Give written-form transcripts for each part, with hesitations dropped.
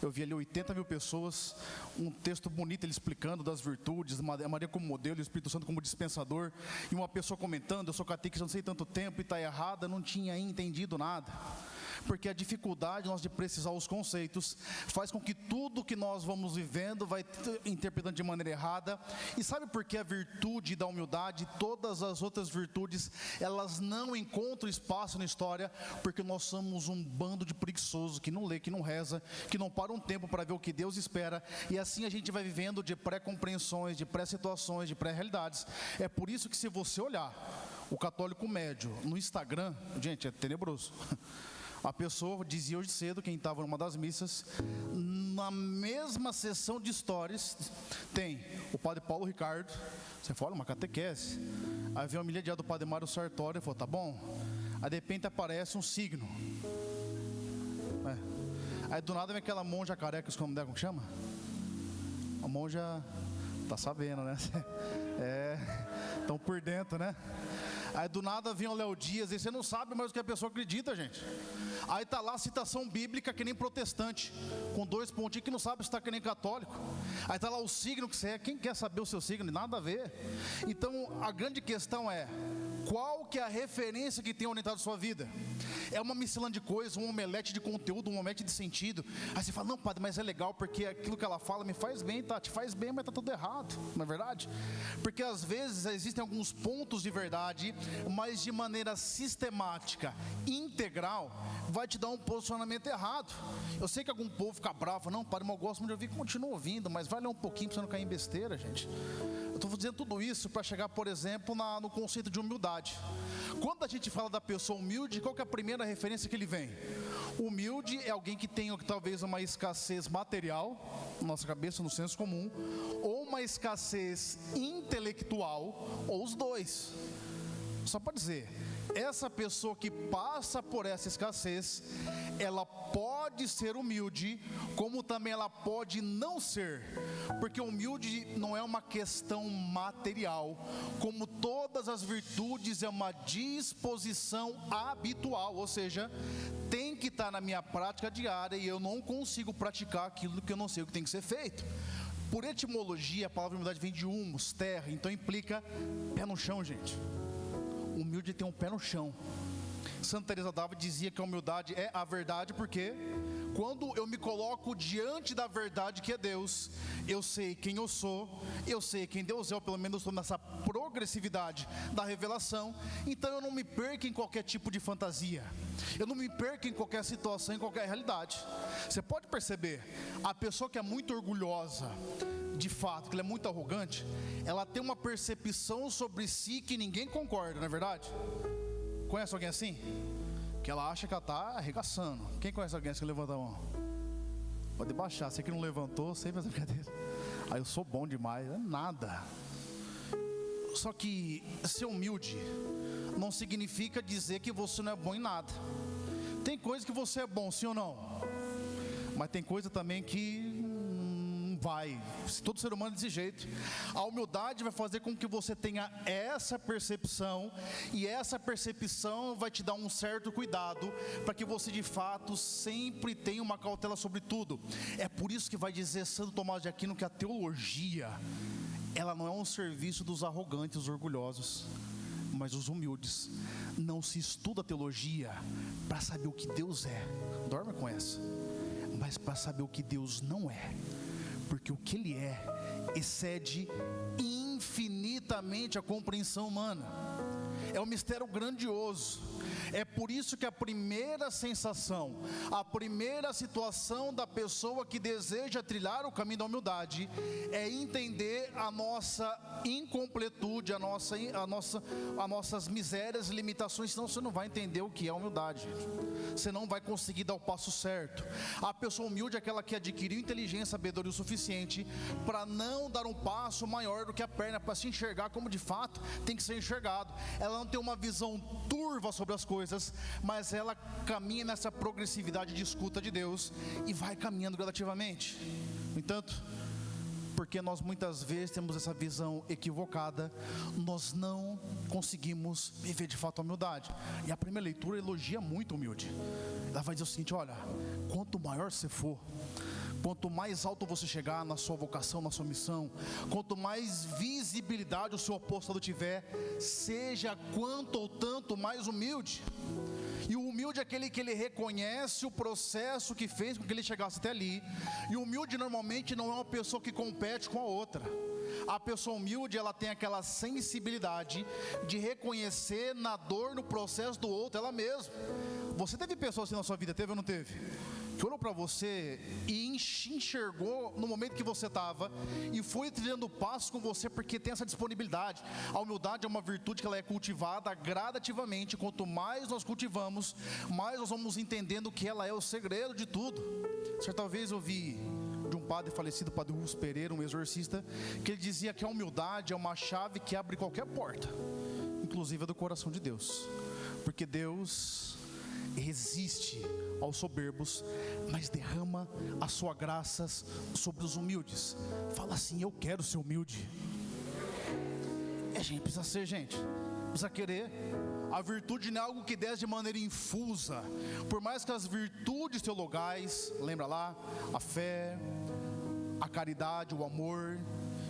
Eu vi ali 80 mil pessoas, um texto bonito ele explicando das virtudes, a Maria como modelo e o Espírito Santo como dispensador, e uma pessoa comentando: eu sou catequista não sei tanto tempo e está errada, não tinha entendido nada. Porque a dificuldade nós de precisar os conceitos faz com que tudo que nós vamos vivendo vai interpretando de maneira errada. E sabe por que a virtude da humildade, todas as outras virtudes, elas não encontram espaço na história? Porque nós somos um bando de preguiçosos que não lê, que não reza, que não para um tempo para ver o que Deus espera. E assim a gente vai vivendo de pré-compreensões, de pré-situações, de pré-realidades. É por isso que, se você olhar o católico médio no Instagram, gente, é tenebroso. A pessoa dizia hoje cedo, quem estava numa das missas, na mesma sessão de stories, tem o padre Paulo Ricardo. Você fala, uma catequese. Aí vem a homilia do padre Mário Sartori e falou: tá bom. Aí de repente aparece um signo. Aí do nada vem aquela monja careca, como chama? A monja, tá sabendo, né? Estão por dentro, né? Aí do nada vem o Léo Dias, e você não sabe mais o que a pessoa acredita, gente. Aí tá lá a citação bíblica que nem protestante, com 2 pontinhos, que não sabe se está que nem católico. Aí tá lá o signo que você é. Quem quer saber o seu signo? Nada a ver. Então a grande questão é: qual que é a referência que tem orientado a sua vida? É uma miscelânea de coisas, um omelete de conteúdo, um omelete de sentido. Aí você fala: não, padre, mas é legal porque aquilo que ela fala me faz bem, tá? Te faz bem, mas tá tudo errado, não é verdade? Porque às vezes existem alguns pontos de verdade, mas de maneira sistemática, integral, vai te dar um posicionamento errado. Eu sei que algum povo fica bravo: não, padre, mas eu gosto muito de ouvir, continua ouvindo, mas vai ler um pouquinho para você não cair em besteira, gente. Eu estou dizendo tudo isso para chegar, por exemplo, no conceito de humildade. Quando a gente fala da pessoa humilde, qual que é a primeira referência que ele vem? Humilde é alguém que tem talvez uma escassez material, na nossa cabeça, no senso comum, ou uma escassez intelectual, ou os dois. Só para dizer, essa pessoa que passa por essa escassez, ela pode ser humilde, como também ela pode não ser. Porque humilde não é uma questão material, como todas as virtudes é uma disposição habitual, ou seja, tem que estar na minha prática diária, e eu não consigo praticar aquilo que eu não sei o que tem que ser feito. Por etimologia, a palavra humildade vem de humus, terra, então implica pé no chão, gente. Humilde tem um pé no chão. Santa Teresa d'Ávila dizia que a humildade é a verdade, porque quando eu me coloco diante da verdade que é Deus, eu sei quem eu sou, eu sei quem Deus é, ou pelo menos eu estou nessa progressividade da revelação. Então eu não me perco em qualquer tipo de fantasia, eu não me perco em qualquer situação, em qualquer realidade. Você pode perceber, a pessoa que é muito orgulhosa, de fato, que ela é muito arrogante, ela tem uma percepção sobre si que ninguém concorda, não é verdade? Conhece alguém assim? Que ela acha que ela está arregaçando. Quem conhece alguém assim que levanta a mão? Pode baixar, você que não levantou, sem fazer brincadeira. Eu sou bom demais, é nada. Só que ser humilde não significa dizer que você não é bom em nada. Tem coisa que você é bom, sim ou não? Mas tem coisa também que vai, todo ser humano é desse jeito. A humildade vai fazer com que você tenha essa percepção, e essa percepção vai te dar um certo cuidado, para que você de fato sempre tenha uma cautela sobre tudo. É por isso que vai dizer Santo Tomás de Aquino que a teologia, ela não é um serviço dos arrogantes, dos orgulhosos, mas dos humildes. Não se estuda a teologia para saber o que Deus é, dorme com essa, mas para saber o que Deus não é. Porque o que Ele é excede infinitamente a compreensão humana. É um mistério grandioso. É por isso que a primeira sensação, a primeira situação da pessoa que deseja trilhar o caminho da humildade é entender a nossa incompletude, as nossas misérias e limitações. Senão você não vai entender o que é humildade, gente. Você não vai conseguir dar o passo certo. A pessoa humilde é aquela que adquiriu inteligência, sabedoria o suficiente para não dar um passo maior do que a perna, para se enxergar como de fato tem que ser enxergado. Ela não tem uma visão turva sobre as coisas, mas ela caminha nessa progressividade de escuta de Deus e vai caminhando gradativamente. No entanto, porque nós muitas vezes temos essa visão equivocada, nós não conseguimos viver de fato a humildade. E a primeira leitura elogia muito o humilde. Ela vai dizer o seguinte: olha, quanto maior você for, Quanto mais alto você chegar na sua vocação, na sua missão, quanto mais visibilidade o seu apostolado tiver, seja quanto ou tanto mais humilde. E o humilde é aquele que ele reconhece o processo que fez com que ele chegasse até ali. E o humilde normalmente não é uma pessoa que compete com a outra. A pessoa humilde, ela tem aquela sensibilidade de reconhecer na dor, no processo do outro, ela mesma. Você teve pessoas assim na sua vida, teve ou não teve? Que olhou para você e enxergou no momento que você estava e foi trilhando passo com você porque tem essa disponibilidade. A humildade é uma virtude que ela é cultivada gradativamente. Quanto mais nós cultivamos, mais nós vamos entendendo que ela é o segredo de tudo. Certa vez eu vi de um padre falecido, Padre Russo Pereira, um exorcista, que ele dizia que a humildade é uma chave que abre qualquer porta, inclusive a do coração de Deus, porque Deus resiste aos soberbos, mas derrama a sua graça sobre os humildes. Fala assim: eu quero ser humilde. Gente, precisa ser, gente, precisa querer. A virtude não é algo que desce de maneira infusa. Por mais que as virtudes teologais, lembra lá, a fé, a caridade, o amor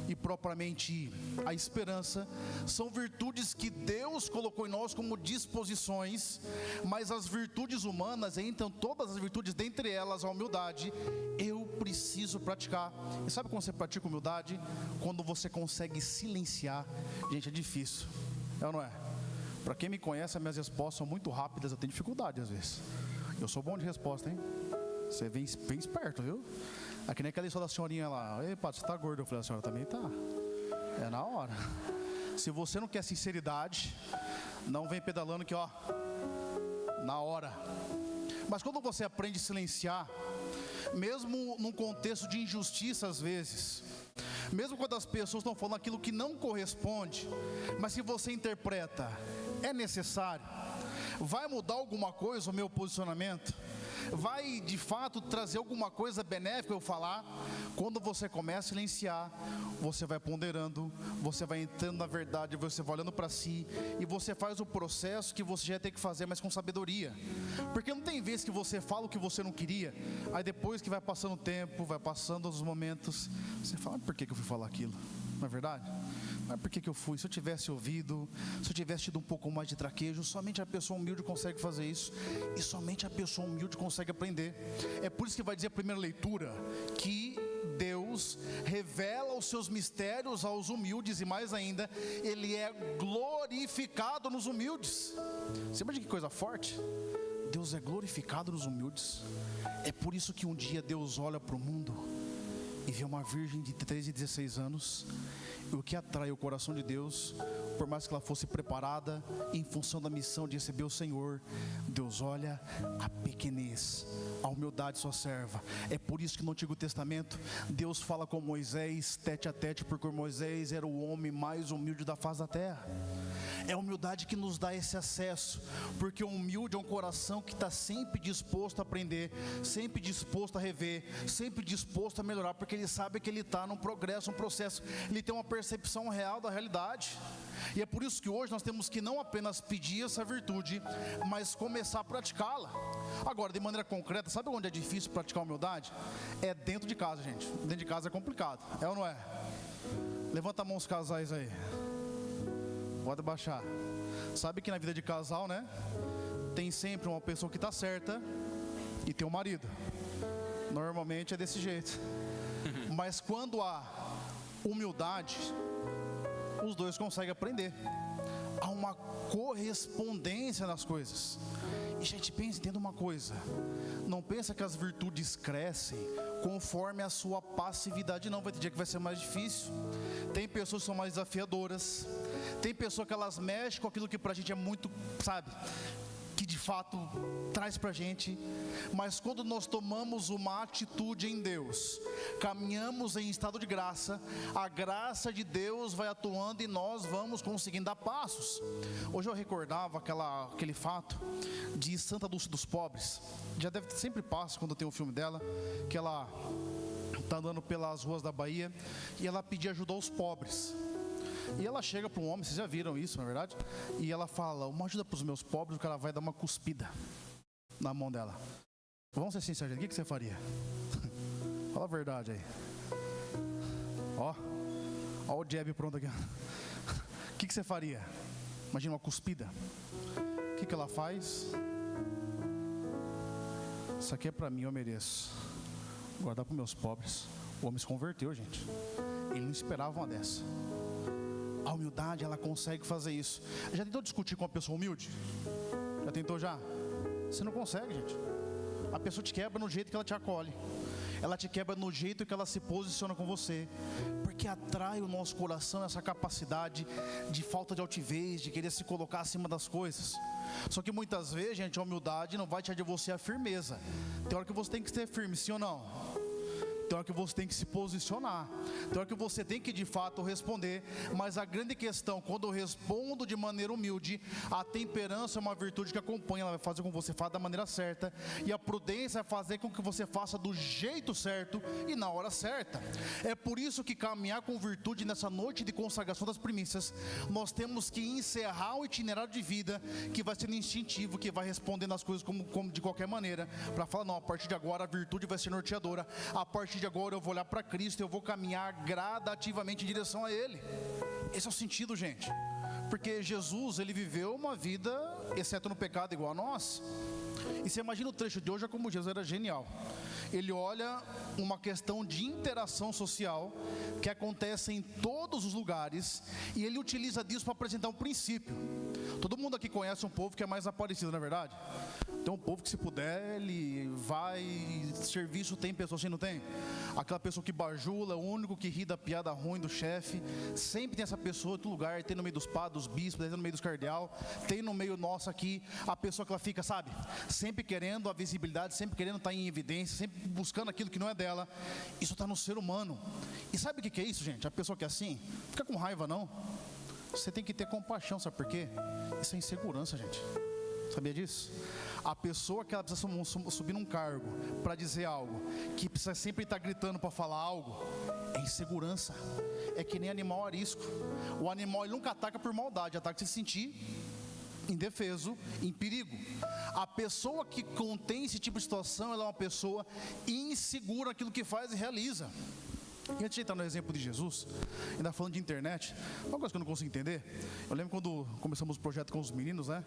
e propriamente a esperança, são virtudes que Deus colocou em nós como disposições, mas as virtudes humanas, então todas as virtudes, dentre elas a humildade, eu preciso praticar. E sabe quando você pratica humildade? Quando você consegue silenciar. Gente, é difícil, é ou não é? Para quem me conhece, as minhas respostas são muito rápidas, eu tenho dificuldade às vezes. Eu sou bom de resposta, hein? Você vem bem esperto, viu? Aqui nem aquela história da senhorinha lá: ei, padre, você tá gordo? Eu falei: a senhora também tá. É na hora. Se você não quer sinceridade, não vem pedalando que ó, na hora. Mas quando você aprende a silenciar, mesmo num contexto de injustiça às vezes, mesmo quando as pessoas estão falando aquilo que não corresponde, mas se você interpreta, é necessário, vai mudar alguma coisa o meu posicionamento? Vai de fato trazer alguma coisa benéfica eu falar? Quando você começa a silenciar, você vai ponderando, você vai entrando na verdade, você vai olhando para si e você faz o processo que você já tem que fazer, mas com sabedoria. Porque não tem vez que você fala o que você não queria, aí depois que vai passando o tempo, vai passando os momentos, você fala: por que eu fui falar aquilo? Não é verdade? Mas por que eu fui? Se eu tivesse ouvido, se eu tivesse tido um pouco mais de traquejo. Somente a pessoa humilde consegue fazer isso. E somente a pessoa humilde consegue aprender. É por isso que vai dizer a primeira leitura que Deus revela os seus mistérios aos humildes. E mais ainda, Ele é glorificado nos humildes. Você imagina que coisa forte? Deus é glorificado nos humildes. É por isso que um dia Deus olha para o mundo e vê uma virgem de 13 e 16 anos. E o que atrai o coração de Deus, por mais que ela fosse preparada em função da missão de receber o Senhor, Deus olha a pequenez, a humildade de sua serva. É por isso que no Antigo Testamento Deus fala com Moisés tete a tete, porque Moisés era o homem mais humilde da face da terra. É a humildade que nos dá esse acesso, porque o humilde é um coração que está sempre disposto a aprender, sempre disposto a rever, sempre disposto a melhorar, porque ele sabe que ele está num progresso, um processo, ele tem uma percepção real da realidade. E é por isso que hoje nós temos que não apenas pedir essa virtude, mas começar a praticá-la. Agora, de maneira concreta, sabe onde é difícil praticar a humildade? É dentro de casa, gente. Dentro de casa é complicado, é ou não é? Levanta a mão os casais aí. Pode baixar. Sabe que na vida de casal, né, tem sempre uma pessoa que está certa e tem um marido. Normalmente é desse jeito. Mas quando há humildade, os dois conseguem aprender. Há uma correspondência nas coisas. E gente, pensa, entenda uma coisa: não pensa que as virtudes crescem conforme a sua passividade, não. Vai ter dia que vai ser mais difícil. Tem pessoas que são mais desafiadoras. Tem pessoas que elas mexem com aquilo que pra gente é muito, sabe, que de fato traz pra gente. Mas quando nós tomamos uma atitude em Deus, caminhamos em estado de graça, a graça de Deus vai atuando e nós vamos conseguindo dar passos. Hoje eu recordava aquele fato de Santa Dulce dos Pobres. Já deve sempre passa quando tem um filme dela, que ela está andando pelas ruas da Bahia e ela pedia ajuda aos pobres. E ela chega para um homem, vocês já viram isso, não é verdade? E ela fala: uma ajuda para os meus pobres. O cara vai dar uma cuspida na mão dela. Vamos ser sinceros, o que você faria? Fala a verdade aí. Ó o jab pronto aqui. O que você faria? Imagina uma cuspida. O que ela faz? Isso aqui é para mim, eu mereço. Guardar para meus pobres. O homem se converteu, gente. Ele não esperava uma dessa. A humildade, ela consegue fazer isso. Já tentou discutir com uma pessoa humilde? Já tentou já? Você não consegue, gente. A pessoa te quebra no jeito que ela te acolhe. Ela te quebra no jeito que ela se posiciona com você. Porque atrai o nosso coração essa capacidade de falta de altivez, de querer se colocar acima das coisas. Só que muitas vezes, gente, a humildade não vai tirar de você a firmeza. Tem hora que você tem que ser firme, sim ou não? Tem hora que você tem que se posicionar. Tem hora que você tem que de fato responder. Mas a grande questão, quando eu respondo de maneira humilde, a temperança é uma virtude que acompanha. Ela vai fazer com que você faça da maneira certa. E a prudência vai fazer com que você faça do jeito certo e na hora certa. É por isso que caminhar com virtude nessa noite de consagração das primícias, nós temos que encerrar o itinerário de vida que vai ser instintivo, que vai respondendo as coisas como de qualquer maneira, para falar, não, a partir de agora a virtude vai ser norteadora. A partir de agora eu vou olhar para Cristo, eu vou caminhar gradativamente em direção a Ele. Esse é o sentido, gente. Porque Jesus, Ele viveu uma vida, exceto no pecado, igual a nós. E você imagina o trecho de hoje, é como Jesus era genial. Ele olha uma questão de interação social que acontece em todos os lugares, e ele utiliza disso para apresentar um princípio. Todo mundo aqui conhece um povo que é mais aparecido, não é verdade? Tem um povo que, se puder, ele vai, serviço tem pessoa assim, não tem? Aquela pessoa que bajula, o único que ri da piada ruim do chefe. Sempre tem essa pessoa em todo lugar. Tem no meio dos padres, dos bispos, tem no meio dos cardeal, tem no meio nosso aqui a pessoa que ela fica, sabe, sempre querendo a visibilidade, sempre querendo estar em evidência, sempre buscando aquilo que não é dela. Isso está no ser humano. E sabe o que é isso, gente? A pessoa que é assim, fica com raiva não. Você tem que ter compaixão, sabe por quê? Isso é insegurança, gente. Sabia disso? A pessoa que ela precisa subir num cargo para dizer algo, que precisa sempre estar gritando para falar algo, é insegurança. É que nem animal arisco. O animal, ele nunca ataca por maldade, ataca se sentir indefeso, em perigo. A pessoa que contém esse tipo de situação, ela é uma pessoa insegura naquilo que faz e realiza. E antes de entrar no exemplo de Jesus, ainda falando de internet, uma coisa que eu não consigo entender. Eu lembro quando começamos o projeto com os meninos, né?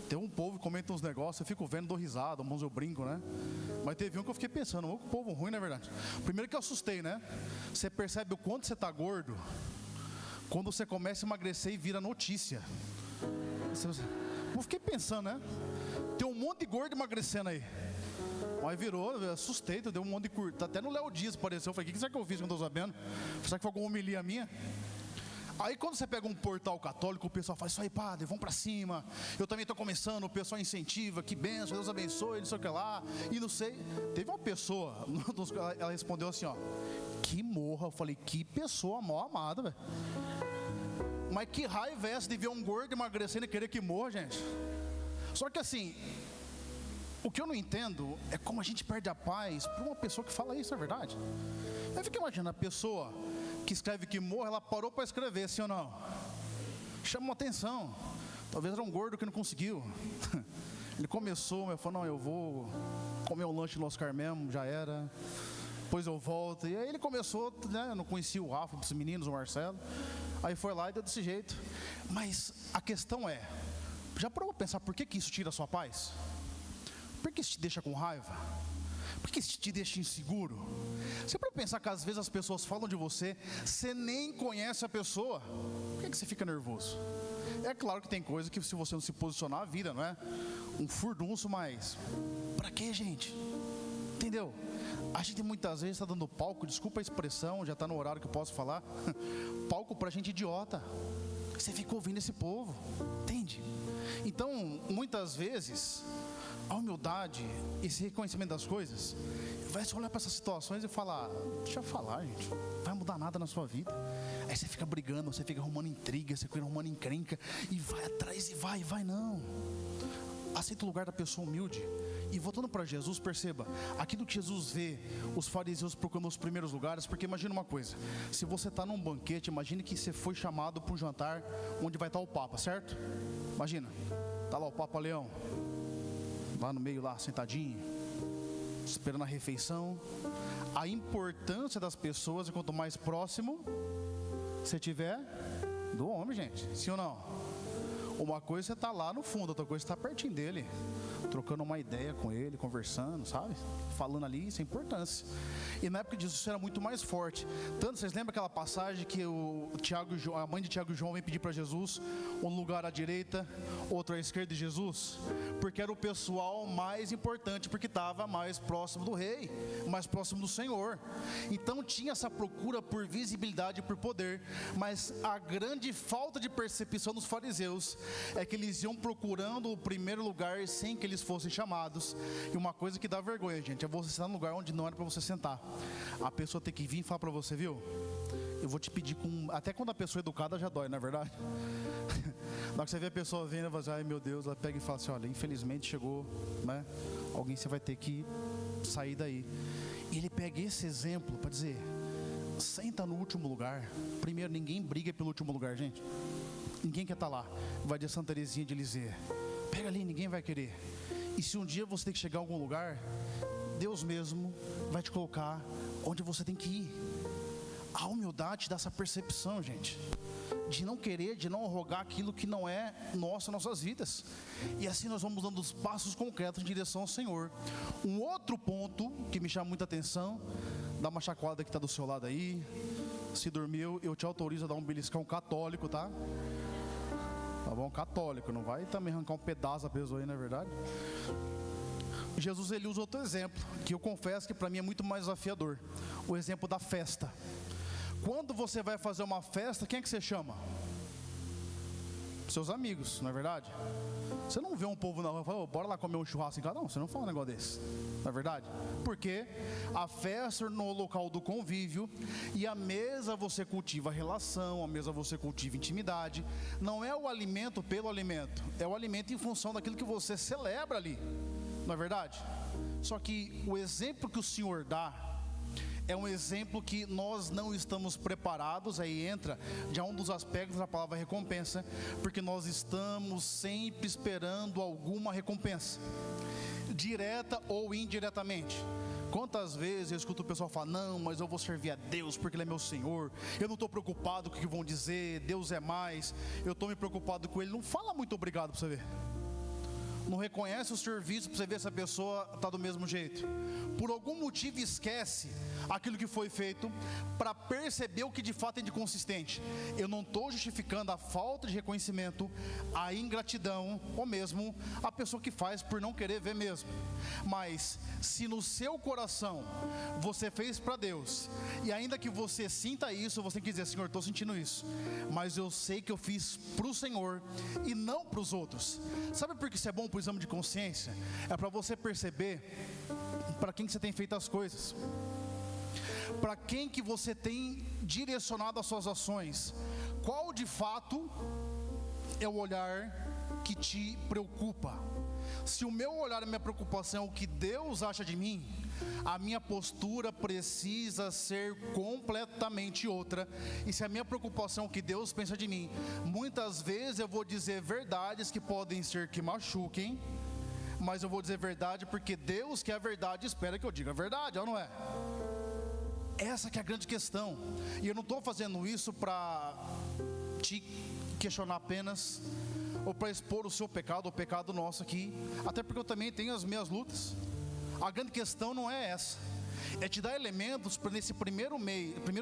Tem um povo que comenta uns negócios, eu fico vendo, dou risada, alguns eu brinco, né? Mas teve um que eu fiquei pensando, um povo ruim, não é verdade? Primeiro que eu assustei, né? Você percebe o quanto você está gordo quando você começa a emagrecer e vira notícia. Eu fiquei pensando, né? Tem um monte de gordo emagrecendo aí. Aí virou, eu assustei, deu um monte de curta. Até no Léo Dias apareceu. Eu falei, o que será que eu fiz que eu não estou sabendo? Será que foi alguma homilia minha? Aí quando você pega um portal católico, o pessoal fala, isso aí padre, vamos pra cima. Eu também estou começando, o pessoal incentiva, que benção, Deus abençoe, não sei o que lá. E não sei, teve uma pessoa, ela respondeu assim, ó, que morra. Eu falei, que pessoa mal amada, velho. Mas que raiva é essa de ver um gordo emagrecendo e querer que morra, gente? Só que assim, o que eu não entendo é como a gente perde a paz por uma pessoa que fala isso, é verdade? Eu fico imaginando, a pessoa que escreve que morre, ela parou para escrever, sim ou não? Chama uma atenção. Talvez era um gordo que não conseguiu. Ele começou, mas falou, não, eu vou comer um lanche no Oscar mesmo, já era. Depois eu volto. E aí ele começou, né? Eu não conhecia o Rafa, os meninos, o Marcelo. Aí foi lá e deu desse jeito. Mas a questão é, já parou para pensar por que isso tira a sua paz? Por que isso te deixa com raiva? Por que isso te deixa inseguro? Você pode pensar que às vezes as pessoas falam de você, você nem conhece a pessoa. Por que você fica nervoso? É claro que tem coisa que se você não se posicionar, a vida, não é? Um furdunço, mas pra quê, gente? Entendeu? A gente muitas vezes está dando palco, desculpa a expressão, já está no horário que eu posso falar, palco pra gente idiota. Você fica ouvindo esse povo, entende? Então, muitas vezes, a humildade, esse reconhecimento das coisas, vai se olhar para essas situações e falar, deixa eu falar, gente, não vai mudar nada na sua vida. Aí você fica brigando, você fica arrumando intriga, você fica arrumando encrenca, e vai atrás e vai não. Aceita o lugar da pessoa humilde. E voltando para Jesus, perceba, aquilo que Jesus vê os fariseus procurando os primeiros lugares, porque imagina uma coisa, se você está num banquete, imagine que você foi chamado para um jantar onde vai estar o Papa, certo? Imagina, está lá o Papa Leão, lá no meio lá, sentadinho, esperando a refeição. A importância das pessoas é quanto mais próximo você tiver do homem, gente. Sim ou não? Uma coisa você está lá no fundo, outra coisa você está pertinho dele, trocando uma ideia com ele, conversando, sabe? Falando ali, isso é importância. E na época de Jesus isso era muito mais forte. Tanto, vocês lembram aquela passagem que a mãe de Tiago e João vem pedir para Jesus um lugar à direita, outro à esquerda de Jesus? Porque era o pessoal mais importante, porque estava mais próximo do rei, mais próximo do Senhor. Então tinha essa procura por visibilidade e por poder. Mas a grande falta de percepção dos fariseus é que eles iam procurando o primeiro lugar sem que eles fossem chamados. E uma coisa que dá vergonha, gente, é você sentar num lugar onde não era para você sentar. A pessoa tem que vir e falar para você, viu? Eu vou te pedir até quando a pessoa é educada já dói, não é verdade? Na hora que você vê a pessoa vindo, você vai dizer, ai meu Deus, ela pega e fala assim, olha, infelizmente chegou, né? Alguém, você vai ter que sair daí. E ele pega esse exemplo para dizer, senta no último lugar. Primeiro, ninguém briga pelo último lugar, gente. Ninguém quer estar lá. Vai de Santa Teresinha de Lisieux. Pega ali, ninguém vai querer. E se um dia você tem que chegar a algum lugar, Deus mesmo vai te colocar onde você tem que ir. A humildade dá essa percepção, gente, de não querer, de não rogar aquilo que não é nosso, nossas vidas. E assim nós vamos dando os passos concretos em direção ao Senhor. Um outro ponto que me chama muita atenção, dá uma chacoalhada que está do seu lado aí. Se dormiu, eu te autorizo a dar um beliscão católico, tá? Tá bom? Católico, não vai também arrancar um pedaço da pessoa aí, não é verdade? Jesus, ele usa outro exemplo, que eu confesso que para mim é muito mais desafiador. O exemplo da festa. Quando você vai fazer uma festa, quem é que você chama? Seus amigos, não é verdade? Você não vê um povo na rua e fala, bora lá comer um churrasco em casa. Não, você não fala um negócio desse, não é verdade? Porque a festa no local do convívio, e a mesa você cultiva a relação, a mesa você cultiva intimidade. Não é o alimento pelo alimento, é o alimento em função daquilo que você celebra ali, não é verdade? Só que o exemplo que o Senhor dá é um exemplo que nós não estamos preparados. Aí entra já um dos aspectos da palavra recompensa, porque nós estamos sempre esperando alguma recompensa, direta ou indiretamente. Quantas vezes eu escuto o pessoal falar, não, mas eu vou servir a Deus porque Ele é meu Senhor, eu não estou preocupado com o que vão dizer, Deus é mais, eu estou me preocupado com Ele. Não fala muito obrigado para você ver, não reconhece o serviço para você ver se a pessoa está do mesmo jeito. Por algum motivo esquece aquilo que foi feito para perceber o que de fato é de consistente. Eu não estou justificando a falta de reconhecimento, a ingratidão, ou mesmo a pessoa que faz por não querer ver mesmo. Mas se no seu coração você fez para Deus, e ainda que você sinta isso, você tem que dizer, Senhor, estou sentindo isso, mas eu sei que eu fiz para o Senhor e não para os outros. Sabe por que isso é bom para o exame de consciência? É para você perceber para quem que você tem feito as coisas, para quem que você tem direcionado as suas ações, qual de fato é o olhar que te preocupa. Se o meu olhar, a minha preocupação é o que Deus acha de mim, a minha postura precisa ser completamente outra. E se a minha preocupação é o que Deus pensa de mim, muitas vezes eu vou dizer verdades que podem ser que machuquem, mas eu vou dizer verdade porque Deus, que é a verdade, espera que eu diga a verdade, ou não é? Essa que é a grande questão. E eu não estou fazendo isso para te questionar apenas, ou para expor o seu pecado, o pecado nosso aqui, até porque eu também tenho as minhas lutas. A grande questão não é essa, é te dar elementos para nesse primeiro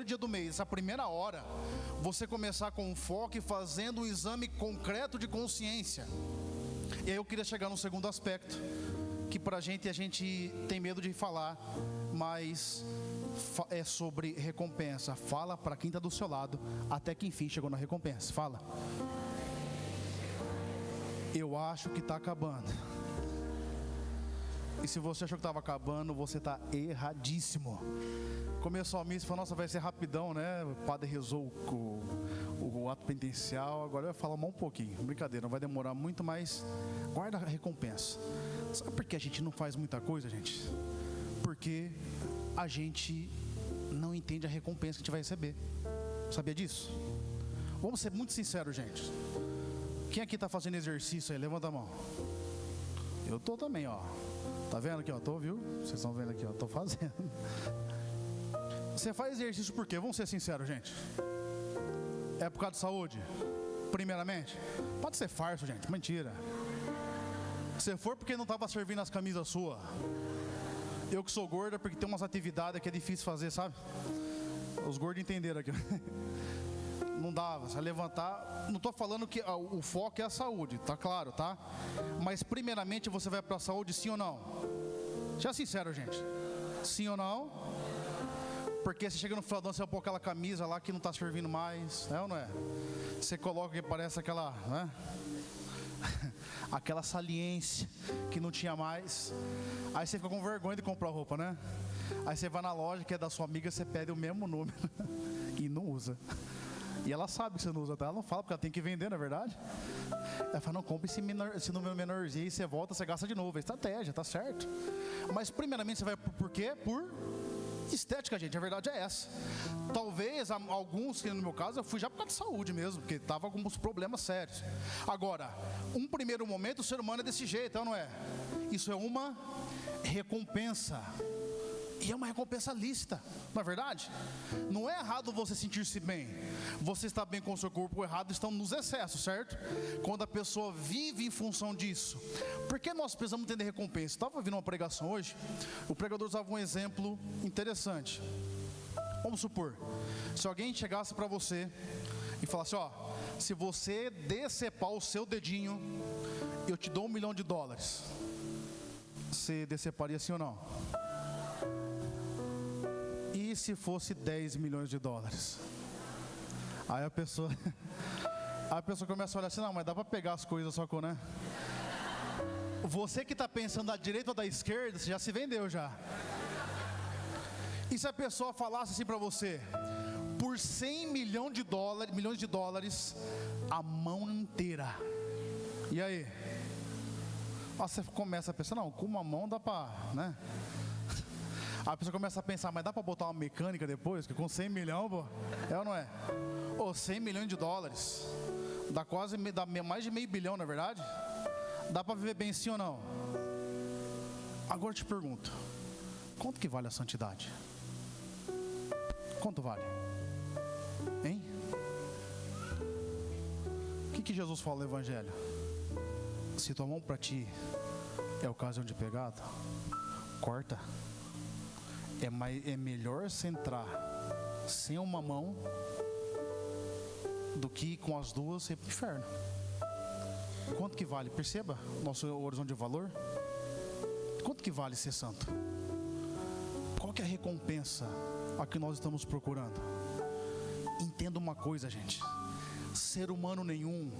dia do mês, essa primeira hora, você começar com foco e fazendo um exame concreto de consciência. E aí eu queria chegar no segundo aspecto, que pra gente, a gente tem medo de falar, mas é sobre recompensa. Fala para quem está do seu lado, até que enfim chegou na recompensa. Fala. Eu acho que está acabando. E se você achou que estava acabando, você está erradíssimo. Começou a missa e falou, nossa, vai ser rapidão, né? O padre rezou o ato penitencial, agora eu vou falar um pouquinho. Brincadeira, não vai demorar muito, mas guarda a recompensa. Sabe por que a gente não faz muita coisa, gente? Porque a gente não entende a recompensa que a gente vai receber. Sabia disso? Vamos ser muito sinceros, gente. Quem aqui está fazendo exercício aí? Levanta a mão. Eu estou também, ó. Tá vendo aqui, ó? Tô, viu? Vocês estão vendo aqui, ó? Tô fazendo. Você faz exercício por quê? Vamos ser sinceros, gente. É por causa de saúde? Primeiramente? Pode ser farso, gente. Mentira. Se for porque não estava servindo as camisas suas. Eu que sou gorda, porque tem umas atividades que é difícil fazer, sabe? Os gordos entenderam aqui. Não dava, você levantar. Não estou falando que o foco é a saúde, tá claro, tá? Mas primeiramente você vai para a saúde, sim ou não? Seja sincero, gente. Sim ou não? Porque você chega no final do ano, você vai pôr aquela camisa lá que não está servindo mais, é ou não é? Você coloca que parece aquela, né? Aquela saliência que não tinha mais. Aí você fica com vergonha de comprar roupa, né? Aí você vai na loja que é da sua amiga, você pede o mesmo número e não usa. E ela sabe que você não usa, tá? Ela não fala porque ela tem que vender, na verdade. Ela fala, não, compra esse número menorzinho. E você volta, você gasta de novo. É estratégia, tá certo. Mas primeiramente você vai por quê? Por estética, gente. A verdade é essa. Talvez alguns, que no meu caso, eu fui já por causa de saúde mesmo, porque tava com alguns problemas sérios. Agora, um primeiro momento, o ser humano é desse jeito, então não é? Isso é uma recompensa. E é uma recompensa lícita, não é verdade? Não é errado você sentir-se bem. Você está bem com o seu corpo, o errado estão nos excessos, certo? Quando a pessoa vive em função disso. Por que nós precisamos entender recompensa? Estava ouvindo uma pregação hoje, o pregador usava um exemplo interessante. Vamos supor, se alguém chegasse para você e falasse, ó, se você decepar o seu dedinho, eu te dou $1 milhão. Você deceparia sim ou não? E se fosse $10 milhões? Aí a pessoa começa a olhar assim, não, mas dá para pegar as coisas só com, né? Você que está pensando da direita ou da esquerda, você já se vendeu já. E se a pessoa falasse assim para você, por $100 milhões, a mão inteira. E aí? Você começa a pensar, não, com uma mão dá para, né? A pessoa começa a pensar, mas dá para botar uma mecânica depois? Que com 100 milhões, pô, é ou não é? Ô, $100 milhões, dá mais de $500 milhões, não é verdade? Dá para viver bem sim ou não? Agora eu te pergunto, quanto que vale a santidade? Quanto vale? Hein? O que Jesus fala no Evangelho? Se tua mão para ti é ocasião de pecado, corta. É melhor você entrar sem uma mão do que com as duas ir para o inferno. Quanto que vale? Perceba nosso horizonte de valor. Quanto que vale ser santo? Qual que é a recompensa a que nós estamos procurando? Entenda uma coisa, gente. Ser humano nenhum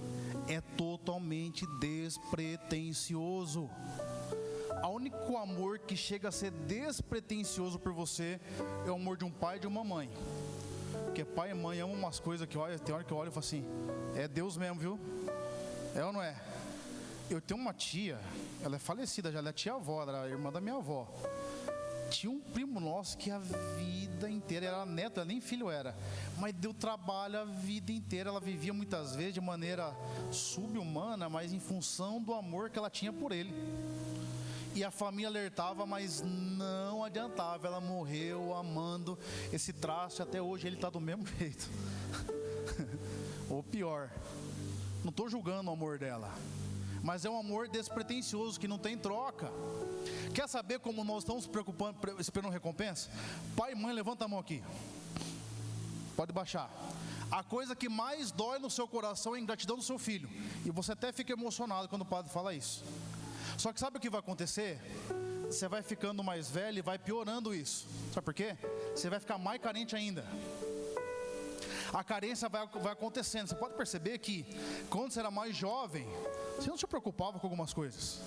é totalmente despretensioso. O único amor que chega a ser despretensioso por você é o amor de um pai e de uma mãe. Porque pai e mãe amam umas coisas que olha, tem hora que eu olho e falo assim, é Deus mesmo, viu? É ou não é? Eu tenho uma tia, ela é falecida já, ela é tia-avó, ela era a irmã da minha avó. Tinha um primo nosso que a vida inteira, era neto, ela nem filho era, mas deu trabalho a vida inteira. Ela vivia muitas vezes de maneira sub-humana, mas em função do amor que ela tinha por ele. E a família alertava, mas não adiantava. Ela morreu amando esse traço. Até hoje ele está do mesmo jeito. Ou pior. Não estou julgando o amor dela, mas é um amor despretensioso que não tem troca. Quer saber como nós estamos preocupando, esperando recompensa? Pai e mãe, levanta a mão aqui. Pode baixar. A coisa que mais dói no seu coração é a ingratidão do seu filho. E você até fica emocionado quando o padre fala isso. Só que sabe o que vai acontecer? Você vai ficando mais velho e vai piorando isso. Sabe por quê? Você vai ficar mais carente ainda. A carência vai acontecendo. Você pode perceber que quando você era mais jovem, você não se preocupava com algumas coisas.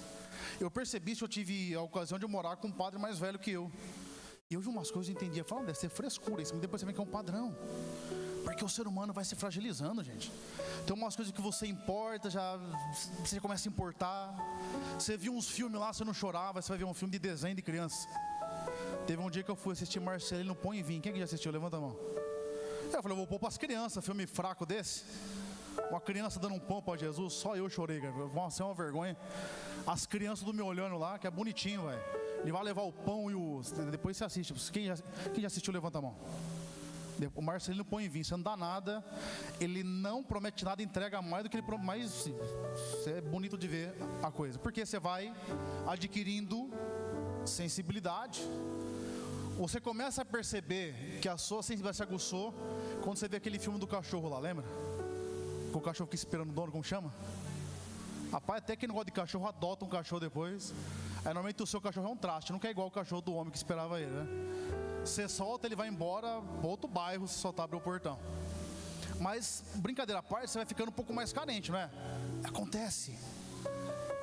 Eu percebi que eu tive a ocasião de morar com um padre mais velho que eu. E eu vi umas coisas e entendia. Falando, deve ser frescura isso. Mas depois você vê que é um padrão. Porque o ser humano vai se fragilizando, gente. Tem umas coisas que você importa, você começa a importar. Você viu uns filmes lá, você não chorava. Você vai ver um filme de desenho de criança. Teve um dia que eu fui assistir Marcelino Põe e Vim. Quem é que já assistiu? Levanta a mão. Eu falei, eu vou pôr para as crianças, filme fraco desse. Uma criança dando um pão para Jesus, só eu chorei, cara. Nossa, é uma vergonha. As crianças do me olhando lá, que é bonitinho, velho. Ele vai levar o pão e o... Depois você assiste. Quem já assistiu, levanta a mão. O Marcelino põe em vinho, você não dá nada. Ele não promete nada, entrega mais do que ele promete. Mas é bonito de ver a coisa. Porque você vai adquirindo sensibilidade. Você começa a perceber que a sua sensibilidade se aguçou quando você vê aquele filme do cachorro lá, lembra? Com o cachorro que esperando o dono, como chama? Rapaz, até quem não gosta de cachorro, adota um cachorro depois. Aí normalmente o seu cachorro é um traste, não quer igual o cachorro do homem que esperava ele, né? Você solta, ele vai embora para outro bairro, se soltar, abre o portão. Mas, brincadeira à parte, você vai ficando um pouco mais carente, não é? Acontece.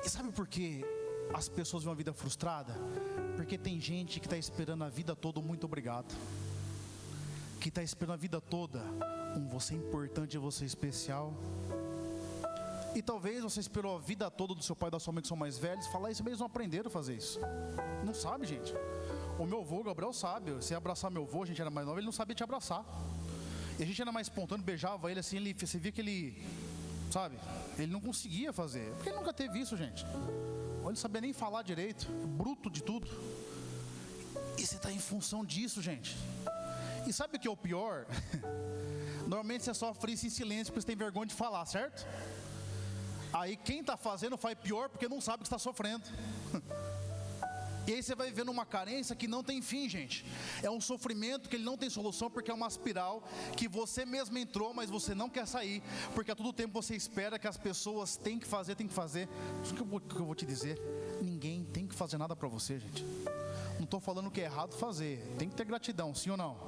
E sabe por que as pessoas vivem uma vida frustrada? Porque tem gente que está esperando a vida toda muito obrigado. Que está esperando a vida toda você importante, você especial. E talvez você esperou a vida toda do seu pai e da sua mãe que são mais velhos, falar isso, mas eles não aprenderam a fazer isso. Não sabe, gente. O meu avô, Gabriel, sabe. Você ia abraçar meu avô, a gente era mais novo, ele não sabia te abraçar. E a gente era mais espontâneo, beijava ele assim, você via que ele, sabe, ele não conseguia fazer. Porque ele nunca teve isso, gente. Ou ele não sabia nem falar direito, bruto de tudo. E você está em função disso, gente. E sabe o que é o pior? Normalmente você sofre isso em silêncio porque você tem vergonha de falar, certo? Aí quem está fazendo faz pior porque não sabe que está sofrendo. E aí você vai vivendo uma carência que não tem fim, gente. É um sofrimento que ele não tem solução, porque é uma espiral que você mesmo entrou, mas você não quer sair, porque a todo tempo você espera que as pessoas têm que fazer. Isso que eu vou te dizer, ninguém tem que fazer nada para você, gente. Não estou falando que é errado fazer, tem que ter gratidão, sim ou não?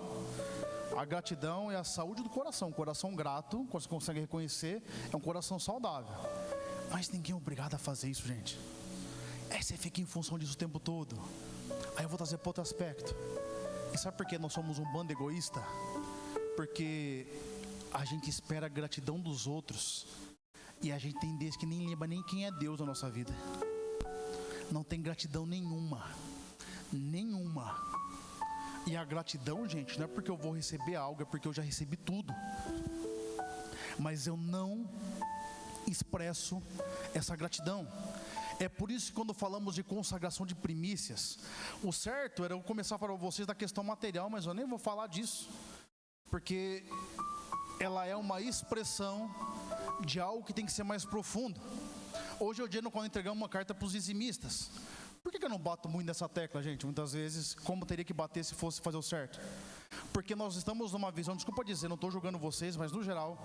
A gratidão é a saúde do coração. Um coração grato, quando você consegue reconhecer, é um coração saudável. Mas ninguém é obrigado a fazer isso, gente. Aí você fica em função disso o tempo todo. Aí eu vou trazer para outro aspecto. E sabe por que nós somos um bando egoísta? Porque a gente espera a gratidão dos outros, e a gente tem Deus que nem lembra nem quem é Deus na nossa vida. Não tem gratidão nenhuma. E a gratidão, gente, não é porque eu vou receber algo, é porque eu já recebi tudo. Mas eu não expresso essa gratidão. É por isso que quando falamos de consagração de primícias, o certo era eu começar a falar para vocês da questão material, mas eu nem vou falar disso, porque ela é uma expressão de algo que tem que ser mais profundo. Hoje é o dia no qual entregamos uma carta para os dizimistas. Por que eu não bato muito nessa tecla, gente? Muitas vezes, como teria que bater se fosse fazer o certo? Porque nós estamos numa visão, desculpa dizer, não estou julgando vocês, mas no geral,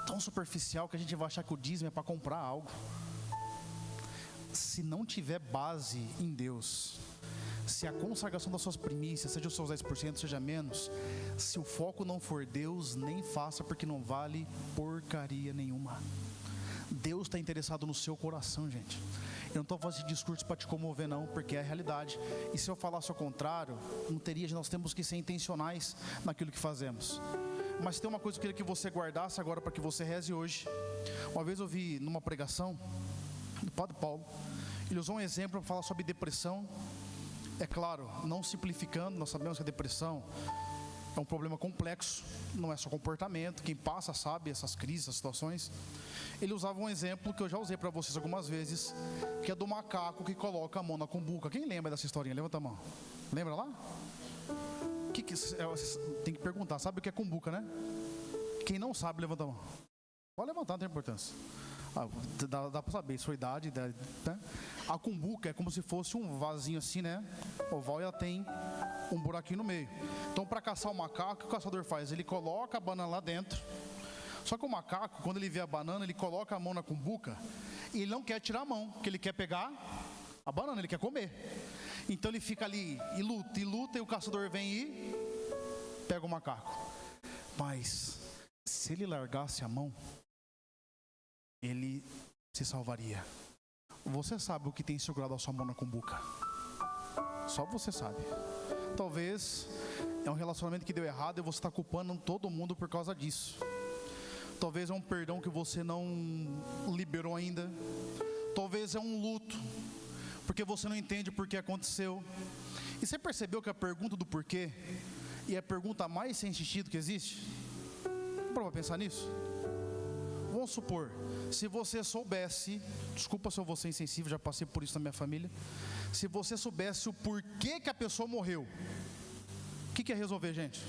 tão superficial que a gente vai achar que o dízimo é para comprar algo. Se não tiver base em Deus, se a consagração das suas primícias, seja os seus 10%, seja menos, se o foco não for Deus, nem faça, porque não vale porcaria nenhuma. Deus está interessado no seu coração, gente. Eu não estou fazendo esse discurso para te comover, não, porque é a realidade. E se eu falasse ao contrário, não teria. Nós temos que ser intencionais naquilo que fazemos. Mas tem uma coisa que eu queria que você guardasse agora para que você reze hoje. Uma vez eu vi numa pregação do Padre Paulo, ele usou um exemplo para falar sobre depressão. É claro, não simplificando, nós sabemos que a depressão é um problema complexo, não é só comportamento. Quem passa sabe essas crises, essas situações. Ele usava um exemplo que eu já usei para vocês algumas vezes, que é do macaco que coloca a mão na cumbuca. Quem lembra dessa historinha? Levanta a mão. Lembra lá? Tem que perguntar, sabe o que é cumbuca, né? Quem não sabe, levanta a mão. Pode levantar, não tem importância. Dá para saber sua idade, né? A cumbuca é como se fosse um vasinho assim, né? Oval, e ela tem um buraquinho no meio. Então, para caçar o macaco, o que o caçador faz? Ele coloca a banana lá dentro. Só que o macaco, quando ele vê a banana, ele coloca a mão na cumbuca e ele não quer tirar a mão, porque ele quer pegar a banana, ele quer comer. Então ele fica ali e luta, e o caçador vem e pega o macaco. Mas se ele largasse a mão, ele se salvaria. Você sabe o que tem segurado a sua mão na cumbuca? Só você sabe. Talvez é um relacionamento que deu errado e você está culpando todo mundo por causa disso. Talvez é um perdão que você não liberou ainda. Talvez é um luto, porque você não entende por que aconteceu. E você percebeu que a pergunta do porquê é a pergunta mais sem sentido que existe? Vamos para pensar nisso? Vamos supor, se você soubesse, desculpa se eu vou ser insensível, já passei por isso na minha família. Se você soubesse o porquê que a pessoa morreu, o que ia resolver, gente?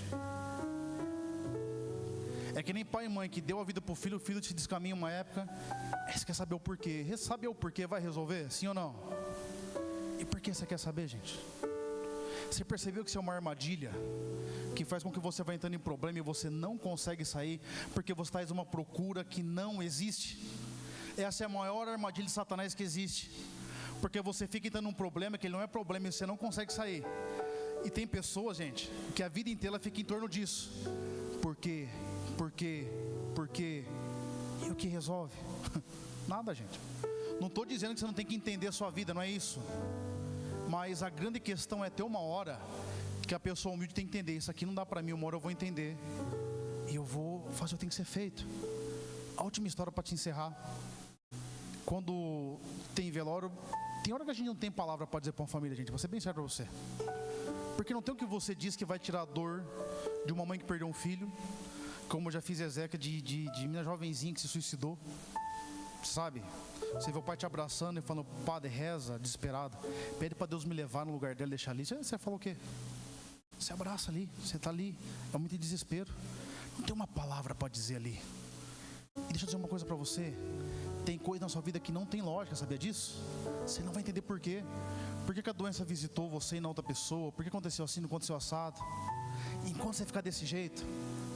É que nem pai e mãe que deu a vida pro filho, o filho te descaminha uma época, aí você quer saber o porquê. Saber o porquê vai resolver? Sim ou não? E por que você quer saber, gente? Você percebeu que isso é uma armadilha que faz com que você vá entrando em problema e você não consegue sair porque você faz uma procura que não existe? Essa é a maior armadilha de Satanás que existe, porque você fica entrando num problema que ele não é problema e você não consegue sair. E tem pessoas, gente, que a vida inteira fica em torno disso. Por quê? E o que resolve? Nada, gente. Não estou dizendo que você não tem que entender a sua vida, não é isso. Mas a grande questão é ter uma hora que a pessoa humilde tem que entender: isso aqui não dá para mim, uma hora eu vou entender e eu vou fazer o que tem que ser feito. A última história para te encerrar: quando tem velório, tem hora que a gente não tem palavra para dizer para uma família, gente, vou ser bem sério para você, porque não tem o que você diz que vai tirar a dor de uma mãe que perdeu um filho, como eu já fiz Ezequiel de menina jovenzinha que se suicidou, sabe? Você vê o pai te abraçando e falando: padre, reza, desesperado, pede para Deus me levar no lugar dele, deixar ali. Você fala o quê? Você abraça ali, você está ali, é muito desespero, não tem uma palavra para dizer ali. E deixa eu dizer uma coisa para você: tem coisa na sua vida que não tem lógica, sabia disso? Você não vai entender por quê. Por que a doença visitou você e não outra pessoa? Por que aconteceu assim, não aconteceu assado? E enquanto você ficar desse jeito,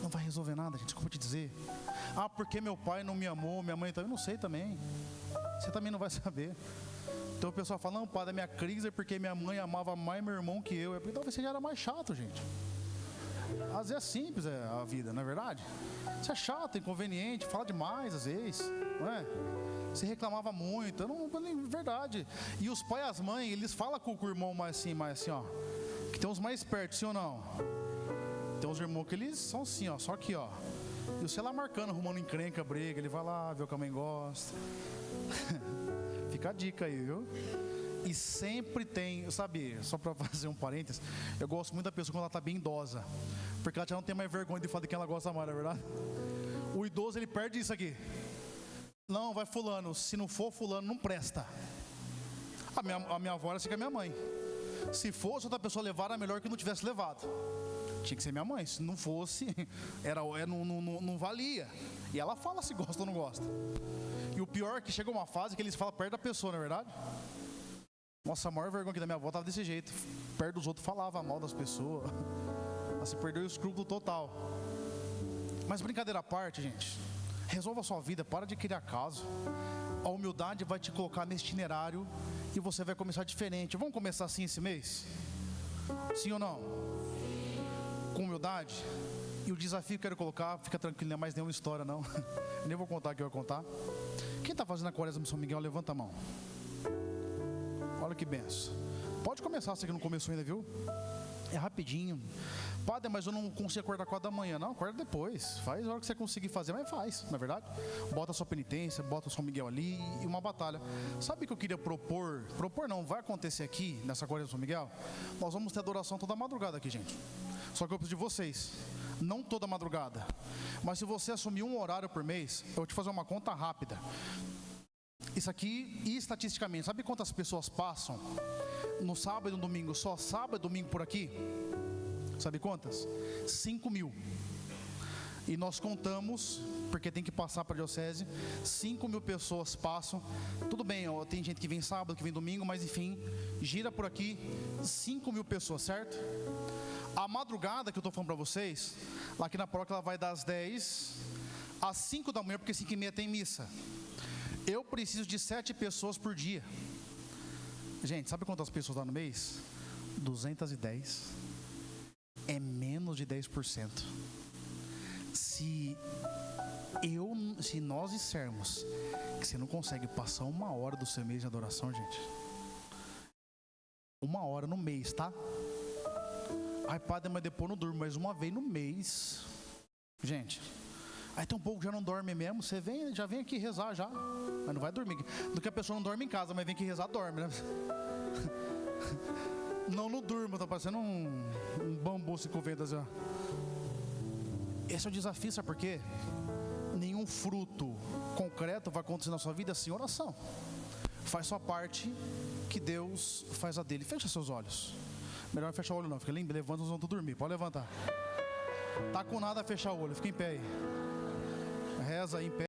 não vai resolver nada, gente, desculpa te dizer. Ah, porque meu pai não me amou, minha mãe também, eu não sei também. Você também não vai saber. Então o pessoal fala: não, padre, a minha crise é porque minha mãe amava mais meu irmão que eu. É porque talvez você já era mais chato, gente. Às vezes é simples a vida, não é verdade? Você é chato, inconveniente, fala demais às vezes, não é? Você reclamava muito, não é verdade. E os pais e as mães, eles falam com o irmão mais assim, ó. Que tem uns mais perto, sim ou não? Tem uns irmãos que eles são assim, ó, só aqui, ó. E você lá marcando, arrumando encrenca, briga, ele vai lá ver o que a mãe gosta. Fica a dica aí, viu? E sempre tem, sabe, só para fazer um parênteses, eu gosto muito da pessoa quando ela está bem idosa, porque ela já não tem mais vergonha de falar de quem ela gosta mais, não é verdade? O idoso, ele perde isso aqui. Não, vai fulano, se não for fulano, não presta. A minha avó era assim com a minha mãe: se fosse outra pessoa levar, era melhor que não tivesse levado. Tinha que ser minha mãe, se não fosse, não valia. E ela fala se gosta ou não gosta. E o pior é que chega uma fase que eles falam perto da pessoa, não é verdade? Nossa, a maior vergonha aqui da minha avó estava desse jeito. Perto dos outros falava mal das pessoas. Ela se perdeu o escrúpulo total. Mas brincadeira à parte, gente, resolva a sua vida, para de criar caso. A humildade vai te colocar nesse itinerário e você vai começar diferente. Vamos começar assim esse mês? Sim ou não? Com humildade. E o desafio que eu quero colocar, fica tranquilo, não é mais nenhuma história não. Eu nem vou contar o que eu vou contar. Quem está fazendo a quaresma de São Miguel, levanta a mão. Olha que benção. Pode começar, você que não começou ainda, viu? É rapidinho. Padre, mas eu não consigo acordar 4 da manhã. Não, acorda depois. Faz a hora que você conseguir fazer, mas faz, não é verdade? Bota a sua penitência, bota o São Miguel ali e uma batalha. Sabe o que eu queria propor? Propor não, vai acontecer aqui, nessa quaresma de São Miguel. Nós vamos ter adoração toda madrugada aqui, gente. Só que eu preciso de vocês. Não toda madrugada. Mas se você assumir um horário por mês, eu vou te fazer uma conta rápida. Isso aqui, e estatisticamente, sabe quantas pessoas passam no sábado e no domingo? Só sábado e domingo por aqui? Sabe quantas? 5.000. E nós contamos, porque tem que passar para a diocese, 5.000 pessoas passam. Tudo bem, ó, tem gente que vem sábado, que vem domingo, mas enfim, gira por aqui, 5.000 pessoas, certo? A madrugada que eu estou falando para vocês, lá aqui na paróquia, ela vai das 10 às 5 da manhã, porque 5h30 tem missa. Eu preciso de 7 pessoas por dia. Gente, sabe quantas pessoas dá no mês? 210. É menos de 10%. Se nós dissermos que você não consegue passar 1 hora do seu mês de adoração, gente, 1 hora no mês, tá? Ai, padre, mas depois não durmo, mas uma vez no mês. Gente, aí tem um pouco que já não dorme mesmo. Você já vem aqui rezar já, mas não vai dormir. Do que a pessoa não dorme em casa, mas vem aqui rezar, dorme, né? Não durmo, tá parecendo um bambu 5 vendas já. Esse é o desafio, sabe por quê? Nenhum fruto concreto vai acontecer na sua vida? Sim, oração. Faz sua parte, que Deus faz a dele. Fecha seus olhos. Melhor não fechar o olho não, fica limpo, levanta, nós vamos tudo dormir. Pode levantar. Tá com nada a fechar o olho, fica em pé aí. Reza aí em pé.